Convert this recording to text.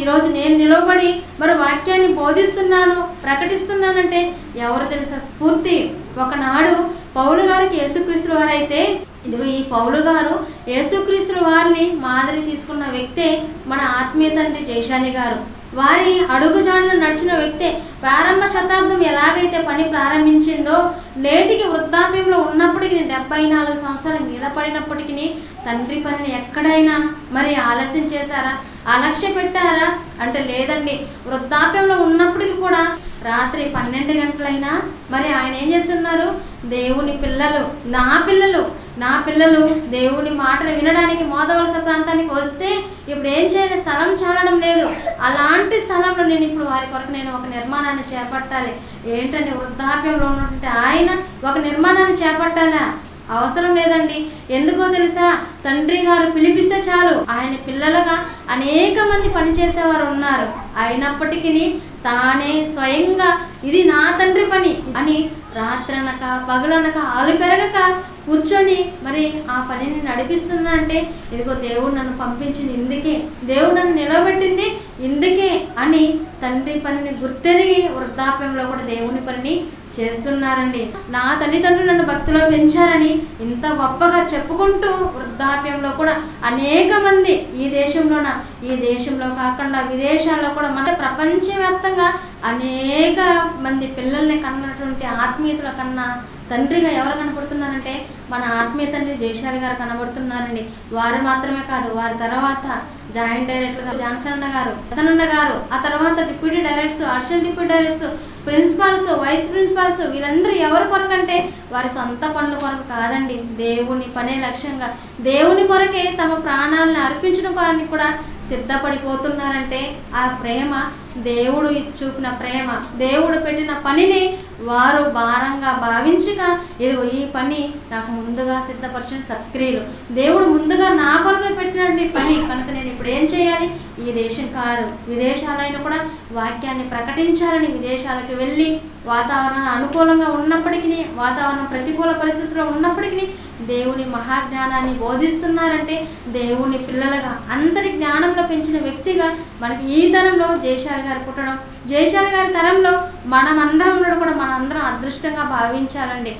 ఈరోజు నేను నిలబడి మరి వాక్యాన్ని బోధిస్తున్నాను, ప్రకటిస్తున్నానంటే ఎవరు తెలుసా స్ఫూర్తి? ఒకనాడు పౌలు గారికి యేసుక్రీస్తు వారైతే, ఇదిగో ఈ పౌలు గారు యేసుక్రీస్తు వారిని మాదిరి తీసుకున్న వ్యక్తే మన ఆత్మీయ తండ్రి జయశాలి గారు. వారి అడుగుజాడలు నడిచిన వ్యక్తే. ప్రారంభ శతాబ్దం ఎలాగైతే పని ప్రారంభించిందో, నేటికి వృద్ధాప్యంలో ఉన్నప్పటికీ 74 సంవత్సరాల మీద పడినప్పటికీ తండ్రి పనిని ఎక్కడైనా మరి ఆలస్యం చేశారా, అలక్ష్య పెట్టారా అంటే లేదండి. వృద్ధాప్యంలో ఉన్నప్పటికీ కూడా రాత్రి 12 గంటలైనా మరి ఆయన ఏం చేస్తున్నారు? దేవుని పిల్లలు, నా పిల్లలు దేవుని మాటలు వినడానికి మోదవలస ప్రాంతానికి వస్తే ఇప్పుడు ఏం చేయాలి? స్థలం చాలడం లేదు. అలాంటి స్థలంలో నేను ఇప్పుడు వారి కొరకు నేను ఒక నిర్మాణాన్ని చేపట్టాలి. ఏంటంటే వృద్ధాప్యంలో ఉన్నటువంటి ఆయన ఒక నిర్మాణాన్ని చేపట్టాలా? అవసరం లేదండి. ఎందుకో తెలుసా? తండ్రి గారు పిలిపిస్తే చాలు. ఆయన పిల్లలుగా అనేక మంది పనిచేసేవారు ఉన్నారు. అయినప్పటికీ తానే స్వయంగా ఇది నా తండ్రి పని అని రాత్రనక పగలనక ఆలు పెరగక కూర్చొని మరి ఆ పనిని నడిపిస్తున్నా అంటే ఇదిగో దేవుడు నన్ను పంపించింది ఇందుకే, దేవుడు నన్ను నిలబెట్టింది ఇందుకే అని తండ్రి పనిని గుర్తెరిగి వృద్ధాప్యంలో కూడా దేవుని పనిని చేస్తున్నారండి. నా తల్లిదండ్రులు నన్ను భక్తిలో పెంచారని ఇంత గొప్పగా చెప్పుకుంటూ వృద్ధాప్యంలో కూడా అనేక మంది ఈ దేశంలో కాకుండా విదేశాల్లో కూడా మన ప్రపంచవ్యాప్తంగా అనేక మంది పిల్లల్ని కన్నటువంటి ఆత్మీయతల కన్నా తండ్రిగా ఎవరు కనబడుతున్నారంటే మన ఆత్మీయ తండ్రి జయశాలి గారు కనబడుతున్నారండి. వారు మాత్రమే కాదు, వారి తర్వాత జాయింట్ డైరెక్టర్గా జాన్సన్ గారు, ఆ తర్వాత deputy directors, assistant deputy directors, principals, vice principals, వీళ్ళందరూ ఎవరి కొరకంటే వారి సొంత పనుల కొరకు కాదండి. దేవుని పనే లక్ష్యంగా దేవుని కొరకే తమ ప్రాణాలను అర్పించడం కొరకు కూడా సిద్ధపడిపోతున్నారంటే ఆ ప్రేమ దేవుడు చూపిన ప్రేమ, దేవుడు పెట్టిన పనిని వారు భారంగా భావించగా ఇదిగో ఈ పని నాకు ముందుగా సిద్ధపరిచిన సత్క్రియలు, దేవుడు ముందుగా నా కొరకు పెట్టినటువంటి పని కనుక నేను ఇప్పుడు ఏం చేయాలి? ఈ దేశం కాదు విదేశాలైనా కూడా వాక్యాన్ని ప్రకటించాలని విదేశాలకు వెళ్ళి వాతావరణం అనుకూలంగా ఉన్నప్పటికీ, వాతావరణం ప్రతికూల పరిస్థితుల్లో ఉన్నప్పటికీ దేవుని మహాజ్ఞానాన్ని బోధిస్తున్నారంటే దేవుని పిల్లలుగా అందరి జ్ఞానంలో పెంచిన వ్యక్తిగా మనకి ఈ తరంలో జయశాలి గారు పుట్టడం, జయశాలి గారి తరంలో మనమందరం కూడా మనందరం అదృష్టంగా భావించాలండి.